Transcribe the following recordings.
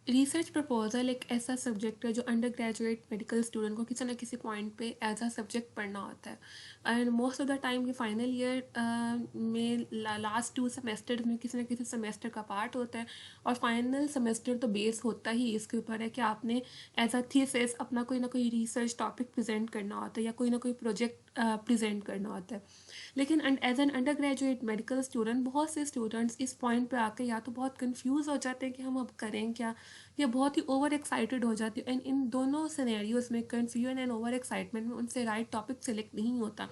Research proposal एक ऐसा subject है जो अंडर ग्रेजुएट मेडिकल स्टूडेंट को किसी ना किसी पॉइंट पे एज अ सब्जेक्ट पढ़ना होता है। And most of the time ये फाइनल ईयर में लास्ट 2 सेमेस्टर में किसी ना किसी सेमेस्टर का पार्ट होता है। और फाइनल सेमेस्टर तो बेस होता ही इसके ऊपर है कि आपने एज अ थीसिस अपना कोई ना कोई रिसर्च टॉपिक प्रेजेंट करना होता है या कोई ना कोई प्रोजेक्ट प्रेजेंट करना होता है। लेकिन as an undergraduate medical student बहुत से स्टूडेंट्स इस पॉइंट पे आके या तो बहुत कंफ्यूज हो जाते हैं कि हम अब करें क्या, या बहुत ही ओवर एक्साइटेड हो जाती है। एंड इन दोनों सिनेरियोज में कंफ्यूजन एंड ओवर एक्साइटमेंट में उनसे राइट टॉपिक सेलेक्ट नहीं होता।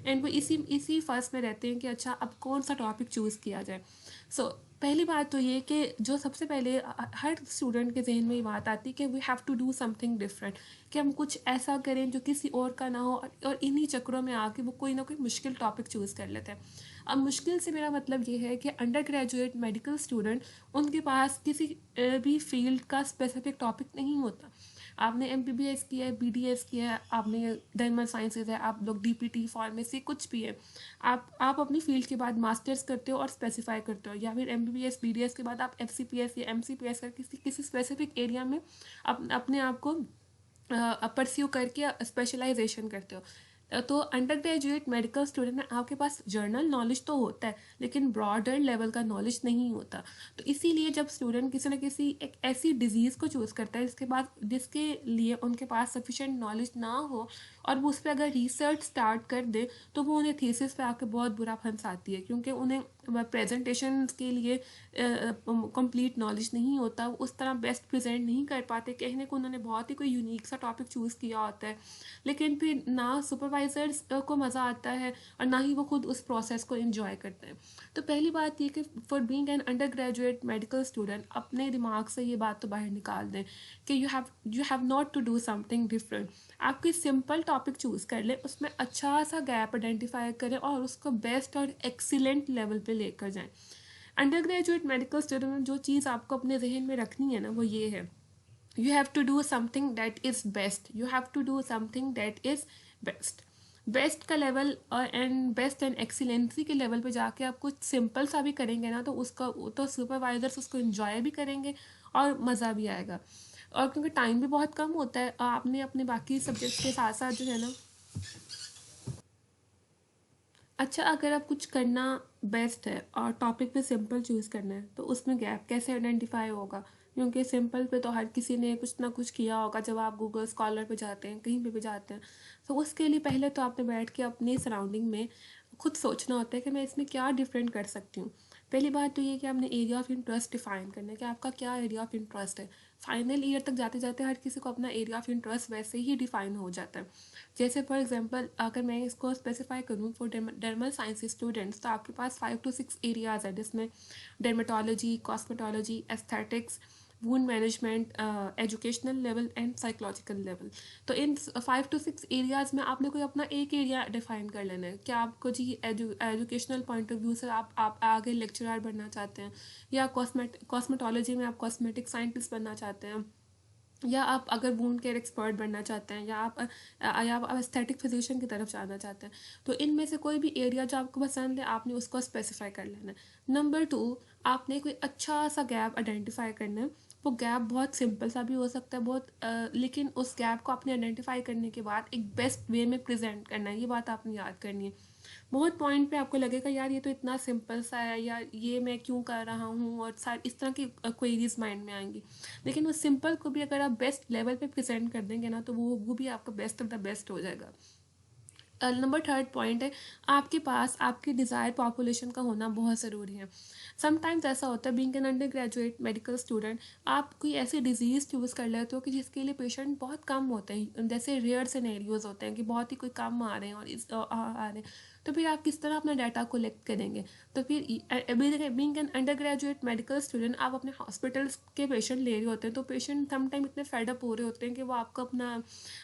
एंड वो इसी इसी फर्स्ट में रहते हैं कि अच्छा अब कौन सा टॉपिक चूज़ किया जाए। सो पहली बात तो ये कि जो सबसे पहले हर स्टूडेंट के जहन में ये बात आती है कि we have to do something different, कि हम कुछ ऐसा करें जो किसी और का ना हो। और इन्हीं चक्रों में आके वो कोई ना कोई मुश्किल टॉपिक चूज़ कर लेते हैं। अब मुश्किल से मेरा मतलब ये है कि अंडर ग्रेजुएट मेडिकल स्टूडेंट उनके पास किसी भी फील्ड का स्पेसिफिक टॉपिक नहीं होता। आपने MBBS किया है, BDS किया है, आपने डर्मल साइंसेज है, आप लोग DPT फार्मेसी कुछ भी है, आप अपनी फील्ड के बाद मास्टर्स करते हो और स्पेसिफाई करते हो, या फिर MBBS BDS के बाद आप FCPS या MCPS कर किसी किसी स्पेसिफिक एरिया में अपने आप को परस्यू करके स्पेशलाइजेशन करते हो। तो अंडर ग्रेजुएट मेडिकल स्टूडेंट में आपके पास जर्नल नॉलेज तो होता है लेकिन ब्रॉडर लेवल का नॉलेज नहीं होता। तो इसीलिए जब स्टूडेंट किसी न किसी एक ऐसी डिजीज़ को चूज़ करता है जिसके लिए उनके पास सफिशेंट नॉलेज ना हो और वो उस पर अगर रिसर्च स्टार्ट कर दे, तो वो उन्हें थीसिस पे आके बहुत बुरा फंसाती है, क्योंकि उन्हें प्रेजेंटेशन के लिए कंप्लीट नॉलेज नहीं होता। वो उस तरह बेस्ट प्रेजेंट नहीं कर पाते, कहने को उन्होंने बहुत ही कोई यूनिक सा टॉपिक चूज़ किया होता है, लेकिन फिर ना सुपरवाइजर्स को मज़ा आता है और ना ही वो खुद उस प्रोसेस को इन्जॉय करते हैं। तो पहली बात ये कि for being an undergraduate medical student अपने दिमाग से ये बात तो बाहर निकाल दें कि you have not to do something different. आप कोई सिंपल टॉपिक चूज़ कर लें, उसमें अच्छा सा गैप आइडेंटिफाई करें और उसको बेस्ट और एक्सीलेंट लेवल पे लेकर जाएं। अंडर ग्रेजुएट मेडिकल स्टूडेंट में जो चीज़ आपको अपने जहन में रखनी है ना, वो ये है, you have to do something that is best, you have to do something that is best। Best का level and best and excellency के लेवल पे जाके आप कुछ सिंपल सा भी करेंगे ना, तो उसका तो सुपरवाइजर्स उसको इन्जॉय भी करेंगे और मज़ा भी आएगा। और क्योंकि टाइम भी बहुत कम होता है, आपने अपने बाकी सब्जेक्ट्स के साथ साथ जो है ना, अच्छा अगर आप कुछ करना बेस्ट है और टॉपिक पे सिंपल चूज़ करना है, तो उसमें गैप कैसे आइडेंटिफाई होगा? क्योंकि सिंपल पे तो हर किसी ने कुछ ना कुछ किया होगा। जब आप गूगल स्कॉलर पे जाते हैं, कहीं पे भी जाते हैं, तो उसके लिए पहले तो आपने बैठ के अपनी सराउंडिंग में खुद सोचना होता है कि मैं इसमें क्या डिफरेंट कर सकती हूँ। पहली बात तो ये कि आपने एरिया ऑफ इंटरेस्ट डिफाइन करना है कि आपका क्या एरिया ऑफ इंटरेस्ट है। फाइनल ईयर तक जाते जाते हर किसी को अपना एरिया ऑफ इंटरेस्ट वैसे ही डिफाइन हो जाता है। जैसे फॉर एग्जांपल अगर मैं इसको स्पेसिफाई करूँ फॉर डर्मल साइंस स्टूडेंट्स, तो आपके पास 5 to 6 एरियाज़ है, जिसमें dermatology, cosmetology, aesthetics, wound management, educational level and psychological level. तो इन 5 to 6 एरियाज़ में आपने कोई अपना एक एरिया डिफाइन कर लेना है। क्या आपको जी एजुकेशनल पॉइंट ऑफ व्यू से आप आगे लेक्चरर बनना चाहते हैं, या कॉस्मेटोलॉजी में आप कॉस्मेटिक साइंटिस्ट बनना चाहते हैं, या आप अगर वूंड केयर एक्सपर्ट बनना चाहते हैं, या आप एस्थेटिक फिजिशियन की तरफ जाना चाहते हैं, तो इनमें से कोई भी एरिया जो आपको पसंद है आपने उसको स्पेसिफाई कर लेना है। नंबर 2, आपने कोई अच्छा सा गैप आइडेंटिफाई करना है। वो गैप बहुत सिंपल सा भी हो सकता है, लेकिन उस गैप को आपने आइडेंटिफाई करने के बाद एक बेस्ट वे में प्रेजेंट करना है। ये बात आपने याद करनी है। बहुत पॉइंट पे आपको लगेगा यार ये तो इतना सिंपल सा है, या ये मैं क्यों कर रहा हूँ, और सारी इस तरह की क्वेरीज माइंड में आएंगी। लेकिन उस सिंपल को भी अगर आप बेस्ट लेवल पे प्रेजेंट कर देंगे ना, तो वो भी आपका बेस्ट ऑफ द बेस्ट हो जाएगा। नंबर 3 पॉइंट है, आपके पास आपकी डिज़ायर पॉपुलेशन का होना बहुत ज़रूरी है। समटाइम्स ऐसा होता है being an undergraduate medical student, आप कोई ऐसी डिजीज़ चूज़ कर लेते हो कि जिसके लिए पेशेंट बहुत कम होते हैं, जैसे रेयर सिनेरियोज होते हैं कि बहुत ही कोई कम आ रहे हैं और आ रहे हैं। तो फिर आप किस तरह अपना डाटा कलेक्ट करेंगे? तो फिर being an undergraduate medical student, आप अपने हॉस्पिटल्स के पेशेंट ले रहे होते हैं, तो पेशेंट समटाइम इतने फेडअप हो रहे होते हैं कि वो आपको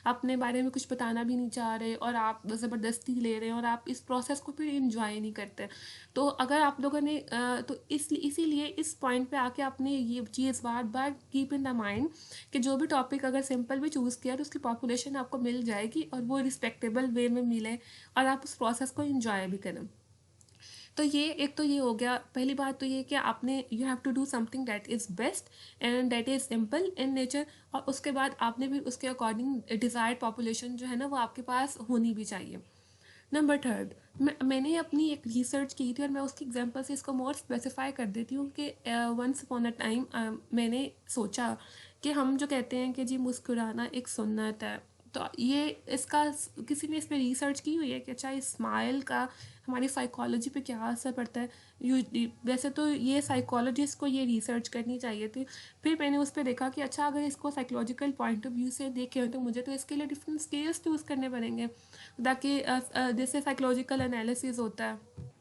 अपने बारे में कुछ बताना भी नहीं चाह रहे, और आप ज़बरदस्ती ले रहे हैं, और आप इस प्रोसेस को फिर इंजॉय नहीं करते। तो अगर आप लोगों ने तो इसीलिए इस पॉइंट पे आके आपने ये चीज़ बार बार कीप इन द माइंड कि जो भी टॉपिक अगर सिंपल भी चूज़ किया तो उसकी पॉपुलेशन आपको मिल जाएगी और वो रिस्पेक्टेबल वे में मिले और आप उस प्रोसेस को इंजॉय भी करें। तो ये एक तो ये हो गया, पहली बात तो ये कि आपने you have to do something that is best and that is simple in nature, और उसके बाद आपने भी उसके अकॉर्डिंग डिज़ायर्ड पॉपुलेशन जो है ना वो आपके पास होनी भी चाहिए। नंबर थर्ड, मैंने अपनी एक रिसर्च की थी और मैं उसकी एग्जांपल से इसको मोर स्पेसिफाई कर देती हूँ कि वंस अपॉन अ टाइम मैंने सोचा कि हम जो कहते हैं कि जी मुस्कुराना एक सुन्नत है, तो ये इसका किसी ने इस पर रिसर्च की हुई है कि अच्छा इस स्माइल का हमारी साइकोलॉजी पे क्या असर पड़ता है। यू वैसे तो ये साइकोलॉजिस्ट को ये रिसर्च करनी चाहिए थी, फिर मैंने उस पर देखा कि अच्छा अगर इसको साइकोलॉजिकल पॉइंट ऑफ व्यू से देखें तो मुझे तो इसके लिए डिफरेंट स्केल्स चूज़ करने पड़ेंगे, ताकि जैसे साइकोलॉजिकल एनालिसिस होता है।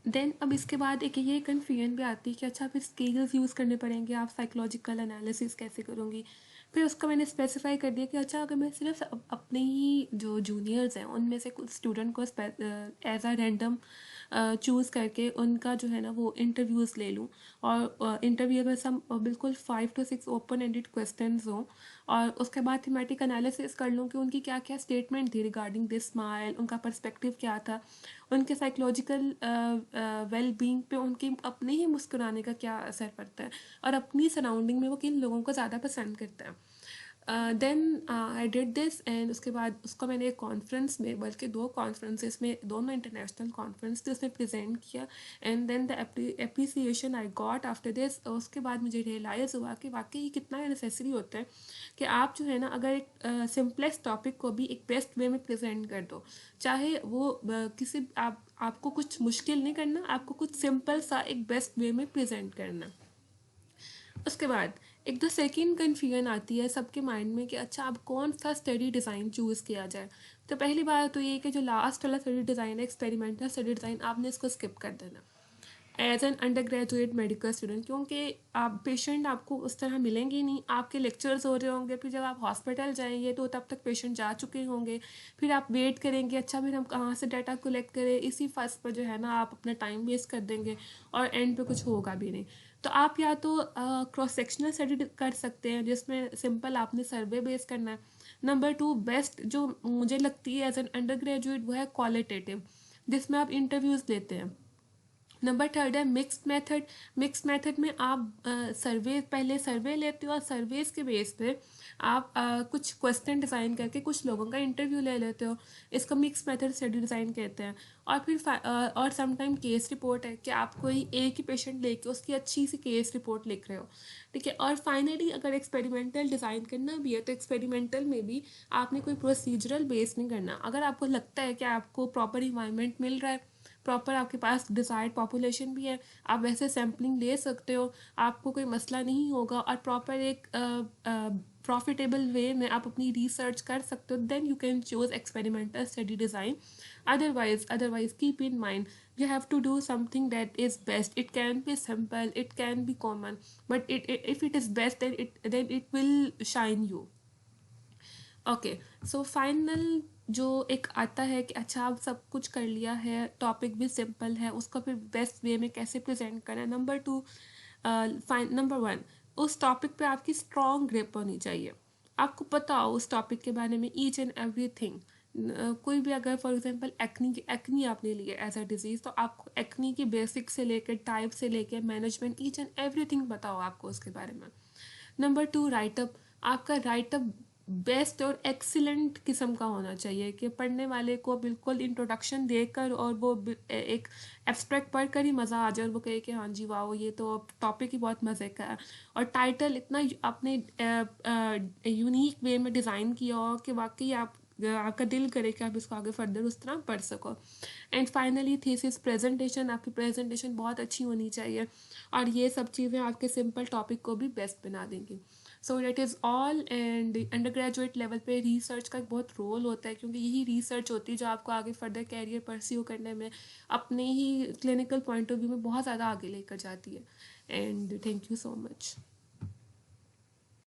देन अब इसके बाद एक ये कन्फ्यूजन भी आती है कि अच्छा फिर स्केल्स यूज़ करने पड़ेंगे, आप साइकोलॉजिकल एनालिसिस कैसे करूँगी। फिर उसका मैंने स्पेसिफाई कर दिया कि अच्छा अगर मैं सिर्फ अपने ही जो जूनियर्स हैं उनमें से कुछ स्टूडेंट को एज अ रैंडम चूज़ करके उनका जो है ना वो इंटरव्यूज़ ले लूँ, और इंटरव्यू में सब बिल्कुल 5 to 6 ओपन एंडेड क्वेश्चंस हों, और उसके बाद थीमेटिक एनालिसिस कर लूँ कि उनकी क्या क्या स्टेटमेंट थी रिगार्डिंग दिस स्माइल, उनका पर्सपेक्टिव क्या था, उनके साइकोलॉजिकल वेल बीइंग पे उनके अपने ही मुस्कुराने का क्या असर पड़ता है, और अपनी सराउंडिंग में वो किन लोगों को ज़्यादा पसंद करता है। Then I did this, and उसके बाद उसको मैंने एक कॉन्फ्रेंस में, बल्कि 2 कॉन्फ्रेंसेस में, दोनों इंटरनेशनल कॉन्फ्रेंस थे, उसमें प्रेजेंट किया। And then the appreciation I got after this, उसके बाद मुझे रियलाइज़ हुआ कि वाकई ये कितना नेसेसरी होता है कि आप जो है ना अगर एक सिंपलेस्ट टॉपिक को भी एक बेस्ट वे में प्रेजेंट कर दो, चाहे वो किसी आपको कुछ मुश्किल नहीं करना, आपको कुछ सिंपल सा एक बेस्ट वे में प्रेजेंट करना। उसके बाद एक तो सेकेंड कन्फ्यूजन आती है सबके माइंड में कि अच्छा अब कौन सा स्टडी डिज़ाइन चूज़ किया जाए। तो पहली बात तो ये कि जो लास्ट वाला स्टडी डिज़ाइन है, एक्सपेरिमेंटल स्टडी डिज़ाइन, आपने इसको स्किप कर देना as an undergraduate medical student, क्योंकि आप पेशेंट आपको उस तरह मिलेंगे नहीं, आपके लेक्चर्स हो रहे होंगे, फिर जब आप हॉस्पिटल जाएंगे तो तब तक पेशेंट जा चुके होंगे, फिर आप वेट करेंगे अच्छा फिर हम कहाँ से डाटा कलेक्ट करें, इसी फर्ज पर जो है ना आप अपना टाइम वेस्ट कर देंगे और एंड पे कुछ होगा भी नहीं। तो आप या तो क्रॉस सेक्शनल स्टडी कर सकते हैं जिसमें सिंपल आपने सर्वे बेस करना है। नंबर 2 बेस्ट जो मुझे लगती है एज एन अंडर ग्रेजुएट वो है क्वालिटेटिव, जिसमें आप इंटरव्यूज़ लेते हैं। नंबर थर्ड है मिक्स्ड मेथड। मिक्स्ड मेथड में आप सर्वे पहले सर्वे लेते हो और सर्वेज के बेस पे आप कुछ क्वेश्चन डिज़ाइन करके कुछ लोगों का इंटरव्यू ले लेते हो, इसको मिक्स मेथड स्टडी डिज़ाइन कहते हैं। और फिर और समटाइम केस रिपोर्ट है कि आप कोई एक ही पेशेंट लेके उसकी अच्छी सी केस रिपोर्ट लिख रहे हो, ठीक है। और फाइनली अगर एक्सपेरिमेंटल डिज़ाइन करना भी है तो एक्सपेरिमेंटल में भी आपने कोई प्रोसीजरल बेस नहीं करना। अगर आपको लगता है कि आपको प्रॉपर इन्वायरमेंट मिल रहा है, प्रॉपर आपके पास डिज़ायर्ड पॉपुलेशन भी है, आप वैसे सैम्पलिंग ले सकते हो, आपको कोई मसला नहीं होगा, और प्रॉपर एक प्रॉफिटेबल वे में आप अपनी रिसर्च कर सकते हो, then you can choose experimental study design. otherwise keep in mind you have to do something that is best. It can be simple, it can be common, but if it is best then it will shine you. Okay, so final जो एक आता है कि अच्छा आप सब कुछ कर लिया है, टॉपिक भी सिंपल है, उसको फिर बेस्ट वे में कैसे प्रेजेंट करना है। नंबर 2, नंबर 1, उस टॉपिक पे आपकी स्ट्रॉन्ग ग्रिप होनी चाहिए, आपको पता हो उस टॉपिक के बारे में ईच एंड एवरीथिंग। कोई भी अगर फॉर एग्जांपल एक्नी आपने लिया एज अ डिजीज़, तो आपको एक्नी की बेसिक से लेकर टाइप से लेकर मैनेजमेंट ईच एंड एवरीथिंग बताओ आपको उसके बारे में। Number 2, writeup. आपका राइटअप बेस्ट और एक्सीलेंट किस्म का होना चाहिए कि पढ़ने वाले को बिल्कुल इंट्रोडक्शन देकर और वो एक एब्स्ट्रैक्ट पढ़ कर ही मज़ा आ जाए और वो कहे कि हाँ जी वाह ये तो टॉपिक ही बहुत मज़े का है, और टाइटल इतना आपने यूनिक वे में डिज़ाइन किया हो कि वाकई आपका दिल करे कि आप इसको आगे फर्दर उस तरह पढ़ सको। एंड फाइनली थीसिस प्रेजेंटेशन, आपकी प्रेजेंटेशन बहुत अच्छी होनी चाहिए, और ये सब चीज़ें आपके सिंपल टॉपिक को भी बेस्ट बना देंगी। So that is all. And undergraduate level पे रिसर्च का एक बहुत रोल होता है, क्योंकि यही रिसर्च होती है जो आपको आगे फर्दर कैरियर परस्यू करने में, अपने ही क्लिनिकल पॉइंट ऑफ व्यू में बहुत ज़्यादा आगे लेकर जाती है। And thank you so much.